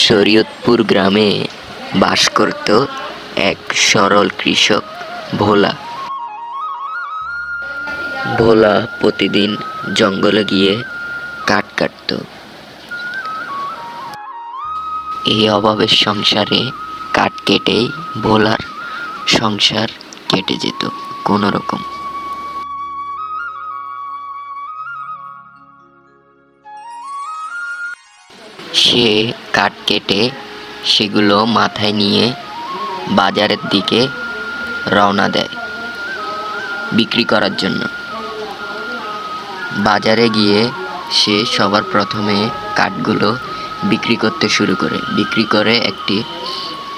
শরীয়তপুর গ্রামে বাস করত এক সরল কৃষক ভোলা। ভোলা প্রতিদিন জঙ্গলে গিয়ে কাঠ কাটত। এই অভাবের সংসারে কাঠ কেটেই ভোলার সংসার কেটে যেত কোনো রকম। সে কাঠ কেটে সেগুলো মাথায় নিয়ে বাজারের দিকে রওনা দেয় বিক্রি করার জন্য। বাজারে গিয়ে সে সবার প্রথমে কাঠগুলো বিক্রি করতে শুরু করে। বিক্রি করে একটি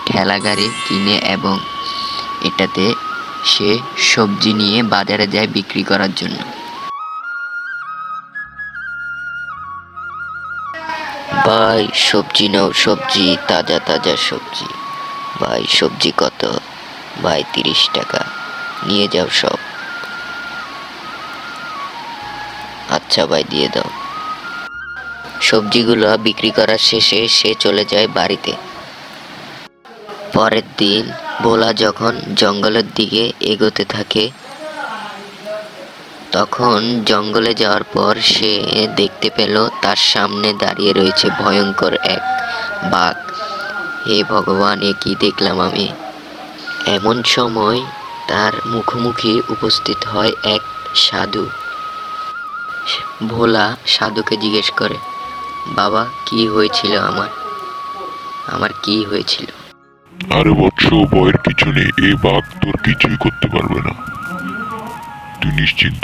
ঠেলা গাড়ি কিনে এবং এটাতে সে সবজি নিয়ে বাজারে যায় বিক্রি করার জন্য। ভাই সবজি নাও, সবজি তাজা তাজা সবজি। ভাই সবজি কত? ভাই 30 টাকা, নিয়ে যাও সব। আচ্ছা ভাই দিয়ে দাও। সবজিগুলো বিক্রি করার শেষে সে চলে যায় বাড়িতে। পরের দিন ভোলা যখন জঙ্গলের দিকে এগোতে থাকে, তখন জঙ্গলে যাওয়ার পর সে দেখতে পেল তার সামনে দাঁড়িয়ে রয়েছে ভয়ঙ্কর এক বাঘ। হে ভগবান, এ কি দেখলাম আমি! এমন সময় তার মুখোমুখি উপস্থিত হয় এক সাধু। ভোলা সাধুকে জিজ্ঞেস করে, বাবা কি হয়েছিল আমার কি হয়েছিল? আরে বৎস, ভয়ের কিছু নেই, এই বাঘ তোর কিছুই করতে পারবে না, তুই নিশ্চিন্ত